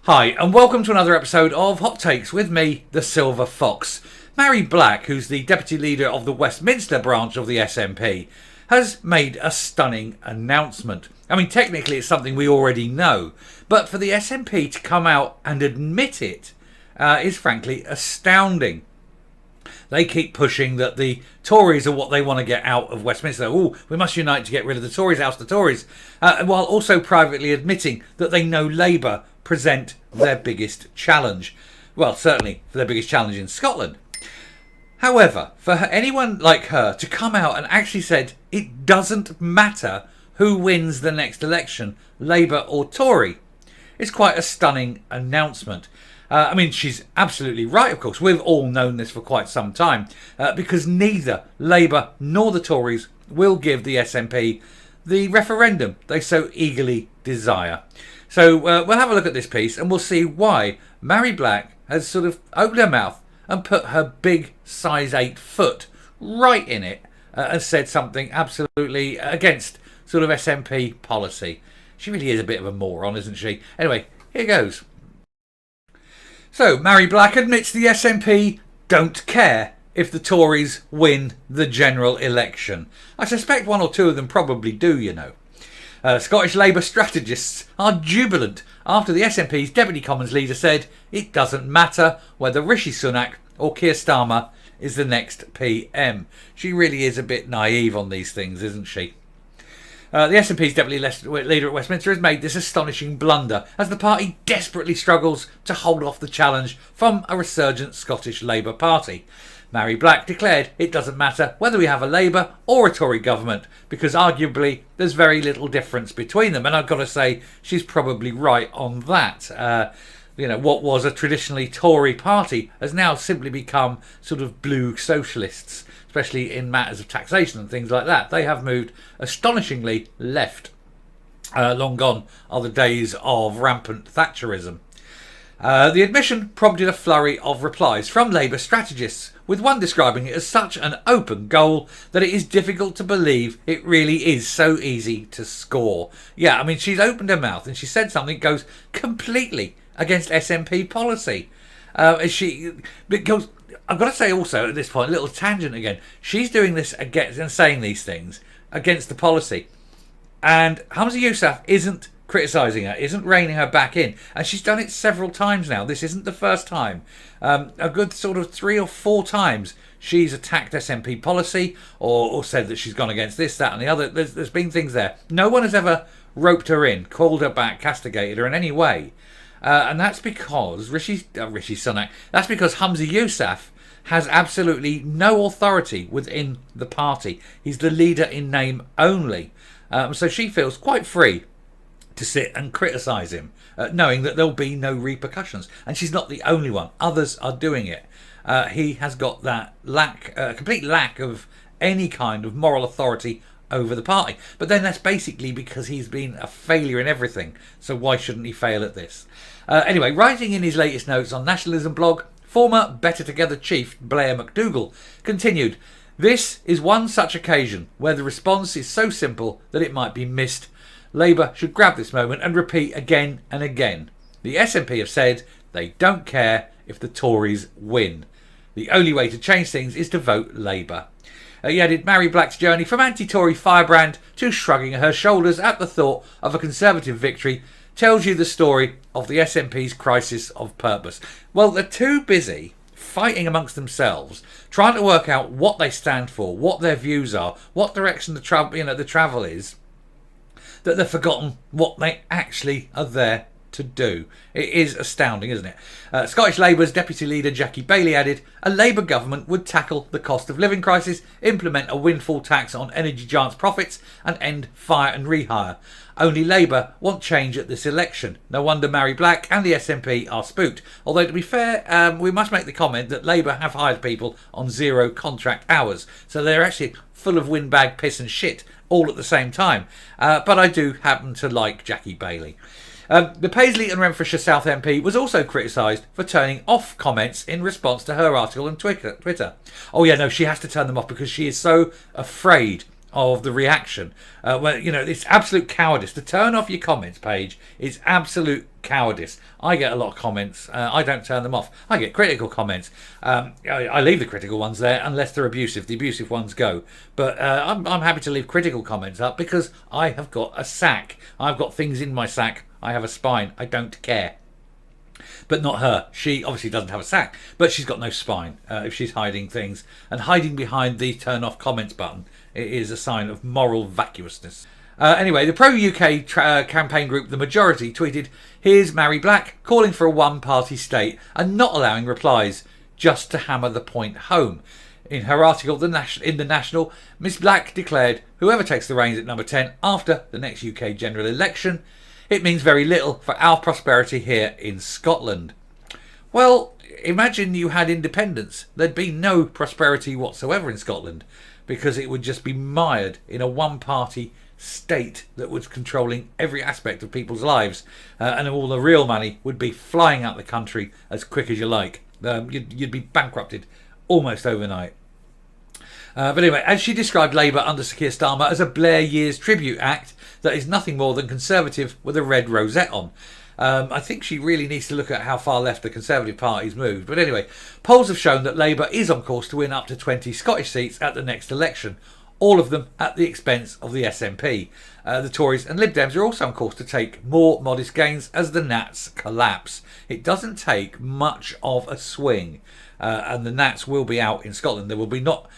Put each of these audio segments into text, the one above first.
Hi, and welcome to another episode of Hot Takes with me, the Silver Fox. Mhairi Black, who's the Deputy Leader of the Westminster branch of the SNP, has made a stunning announcement. I mean, technically it's something we already know, but for the SNP to come out and admit it is frankly astounding. They keep pushing that the Tories are what they want to get out of Westminster. Oh, we must unite to get rid of the Tories, oust the Tories, while also privately admitting that they know Labour present their biggest challenge. Well, certainly for their biggest challenge in Scotland. However, for anyone like her to come out and actually said it doesn't matter who wins the next election, Labour or Tory, is quite a stunning announcement. I mean, she's absolutely right, of course. We've all known this for quite some time, because neither Labour nor the Tories will give the SNP the referendum they so eagerly desire. So we'll have a look at this piece and we'll see why Mhairi Black has sort of opened her mouth and put her big size 8 foot right in it and said something absolutely against sort of SNP policy. She really is a bit of a moron, isn't she? Anyway, here goes. So, Mhairi Black admits the SNP don't care if the Tories win the general election. I suspect one or two of them probably do, you know. Scottish Labour strategists are jubilant after the SNP's Deputy Commons leader said it doesn't matter whether Rishi Sunak or Keir Starmer is the next PM. She really is a bit naive on these things, isn't she? The SNP's Deputy Leader at Westminster has made this astonishing blunder as the party desperately struggles to hold off the challenge from a resurgent Scottish Labour Party. Mhairi Black declared it doesn't matter whether we have a Labour or a Tory government because arguably there's very little difference between them. And I've got to say she's probably right on that. What was a traditionally Tory party has now simply become sort of blue socialists, especially in matters of taxation and things like that. They have moved astonishingly left. Long gone are the days of rampant Thatcherism. The admission prompted a flurry of replies from Labour strategists, with one describing it as such an open goal that it is difficult to believe it really is so easy to score. Yeah, I mean, she's opened her mouth and she said something that goes completely against SNP policy. Because I've got to say also at this point, a little tangent again, she's doing this against and saying these things against the policy. And Humza Yousaf isn't criticising her, isn't reining her back in, and she's done it several times now. This isn't the first time. A good sort of 3 or 4 times she's attacked SNP policy or said that she's gone against this, that and the other. There's been things there. No one has ever roped her in, called her back, castigated her in any way, and that's because Rishi Sunak, that's because Humza Yousaf has absolutely no authority within the party. He's the leader in name only, so she feels quite free to sit and criticise him, knowing that there'll be no repercussions. And she's not the only one. Others are doing it. He has got that complete lack of any kind of moral authority over the party. But then that's basically because he's been a failure in everything. So why shouldn't he fail at this? Anyway, writing in his latest notes on Nationalism blog, former Better Together chief Blair McDougall continued, "This is one such occasion where the response is so simple that it might be missed. Labour should grab this moment and repeat again and again. The SNP have said they don't care if the Tories win. The only way to change things is to vote Labour." He added, Mhairi Black's journey from anti-Tory firebrand to shrugging her shoulders at the thought of a Conservative victory tells you the story of the SNP's crisis of purpose. Well, they're too busy fighting amongst themselves, trying to work out what they stand for, what their views are, what direction the travel is, that they've forgotten what they actually are there to do. It is astounding, isn't it? Scottish Labour's Deputy Leader Jackie Baillie added, a Labour government would tackle the cost of living crisis, implement a windfall tax on energy giants' profits and end fire and rehire. Only Labour want change at this election. No wonder Mhairi Black and the SNP are spooked. Although, to be fair, we must make the comment that Labour have hired people on 0 contract hours. So they're actually full of windbag, piss and shit all at the same time. But I do happen to like Jackie Baillie. The Paisley and Renfrewshire South MP was also criticised for turning off comments in response to her article on Twitter. Oh yeah, no, she has to turn them off because she is so afraid of the reaction. It's absolute cowardice. To turn off your comments page is absolute cowardice. I get a lot of comments. I don't turn them off. I get critical comments. I leave the critical ones there unless they're abusive. The abusive ones go. But I'm happy to leave critical comments up because I have got a sack. I've got things in my sack. I have a spine. I don't care. But not her. She obviously doesn't have a sack, but she's got no spine if she's hiding things. And hiding behind the turn off comments button, it is a sign of moral vacuousness. Anyway, the pro-UK campaign group The Majority tweeted, "Here's Mhairi Black calling for a one-party state and not allowing replies, just to hammer the point home." In her article in The National, Ms Black declared, "Whoever takes the reins at number 10 after the next UK general election, it means very little for our prosperity here in Scotland." Well, imagine you had independence. There'd be no prosperity whatsoever in Scotland because it would just be mired in a one-party state that was controlling every aspect of people's lives, and all the real money would be flying out the country as quick as you like. You'd be bankrupted almost overnight. But anyway, as she described Labour under Sir Keir Starmer as a Blair Years tribute act that is nothing more than Conservative with a red rosette on. I think she really needs to look at how far left the Conservative Party's moved. But anyway, polls have shown that Labour is on course to win up to 20 Scottish seats at the next election, all of them at the expense of the SNP. The Tories and Lib Dems are also on course to take more modest gains as the Nats collapse. It doesn't take much of a swing, and the Nats will be out in Scotland. They will be not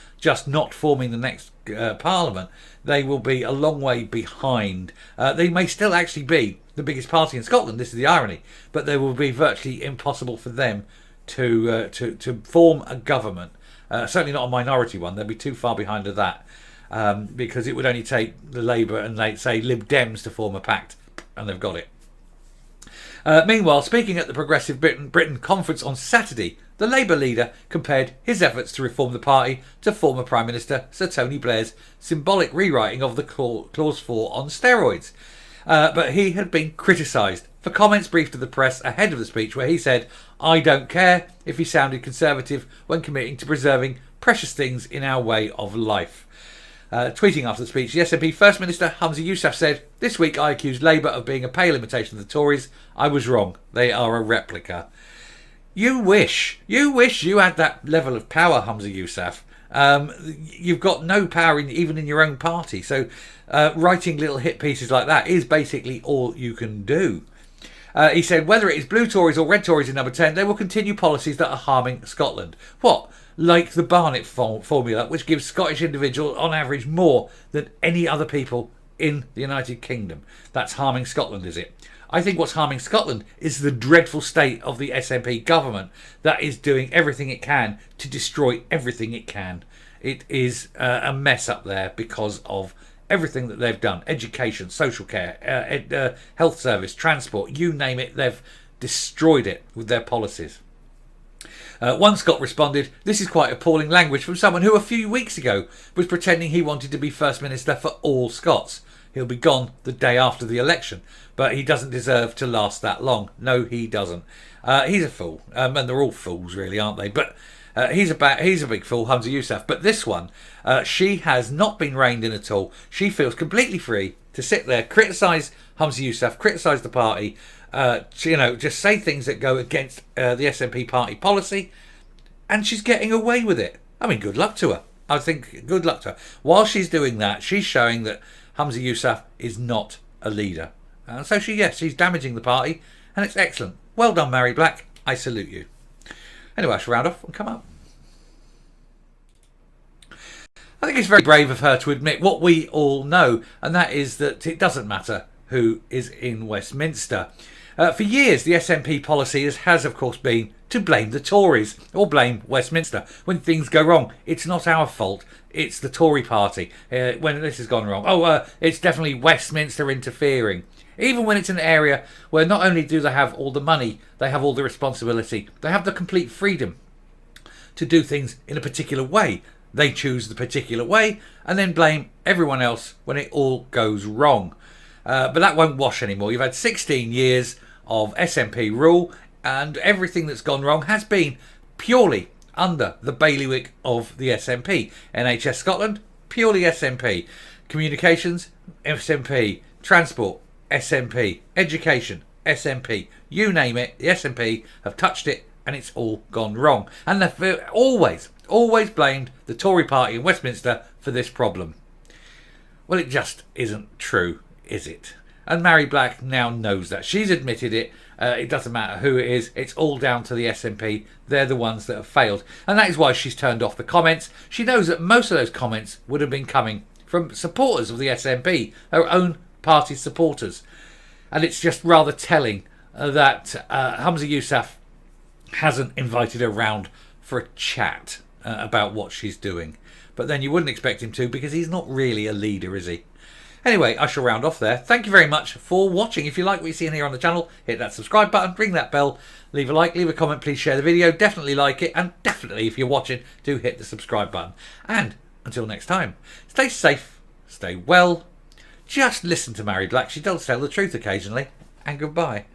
forming the next Parliament. They will be a long way behind. They may still actually be the biggest party in Scotland. This is the irony, but they will be virtually impossible for them to form a government. Certainly not a minority one. They'll be too far behind of that. Because it would only take the Labour and, say, Lib Dems to form a pact, and they've got it. Meanwhile, speaking at the Progressive Britain conference on Saturday, the Labour leader compared his efforts to reform the party to former Prime Minister Sir Tony Blair's symbolic rewriting of the Clause 4 on steroids. But he had been criticised for comments briefed to the press ahead of the speech where he said, "I don't care if he sounded conservative when committing to preserving precious things in our way of life." Tweeting after the speech, the SNP First Minister Humza Yousaf said, "This week I accused Labour of being a pale imitation of the Tories. I was wrong. They are a replica." You wish you had that level of power, Humza Yousaf. You've got no power even in your own party. So writing little hit pieces like that is basically all you can do. He said, "Whether it is blue Tories or red Tories in number 10, they will continue policies that are harming Scotland." What? Like the Barnett formula, which gives Scottish individuals on average more than any other people in the United Kingdom. That's harming Scotland, is it? I think what's harming Scotland is the dreadful state of the SNP government that is doing everything it can to destroy everything it can. It is a mess up there because of everything that they've done. Education, social care, health service, transport, you name it, they've destroyed it with their policies. One Scot responded, "This is quite appalling language from someone who a few weeks ago was pretending he wanted to be First Minister for all Scots. He'll be gone the day after the election, but he doesn't deserve to last that long." No, he doesn't. He's a fool, and they're all fools really, aren't they? But he's a big fool, Humza Yousaf. But this one, she has not been reined in at all. She feels completely free to sit there, criticise Humza Yousaf, criticise the party, just say things that go against the SNP party policy, and she's getting away with it. I mean, good luck to her. I think good luck to her. While she's doing that, she's showing that Humza Yousaf is not a leader. So she's damaging the party, and it's excellent. Well done, Mhairi Black. I salute you. Anyway, I shall round off and come up. I think it's very brave of her to admit what we all know, and that is that it doesn't matter who is in Westminster. For years, the SNP policy has, of course, been to blame the Tories or blame Westminster. When things go wrong, it's not our fault. It's the Tory party. When this has gone wrong, it's definitely Westminster interfering. Even when it's an area where not only do they have all the money, they have all the responsibility. They have the complete freedom to do things in a particular way. They choose the particular way and then blame everyone else when it all goes wrong. But that won't wash anymore. You've had 16 years of SNP rule, and everything that's gone wrong has been purely under the bailiwick of the SNP. NHS Scotland, purely SNP. Communications, SNP. Transport, SNP. Education, SNP. You name it, the SNP have touched it and it's all gone wrong. And they've always blamed the Tory party in Westminster for this problem. Well, it just isn't true, is it? And Mhairi Black now knows that. She's admitted it. It doesn't matter who it is. It's all down to the SNP. They're the ones that have failed. And that is why she's turned off the comments. She knows that most of those comments would have been coming from supporters of the SNP, her own party supporters. And it's just rather telling that Humza Yousaf hasn't invited her round for a chat about what she's doing. But then you wouldn't expect him to, because he's not really a leader, is he? Anyway, I shall round off there. Thank you very much for watching. If you like what you see in here on the channel, hit that subscribe button, ring that bell, leave a like, leave a comment, please share the video. Definitely like it, and definitely, if you're watching, do hit the subscribe button. And until next time, stay safe, stay well, just listen to Mhairi Black. She does tell the truth occasionally, and goodbye.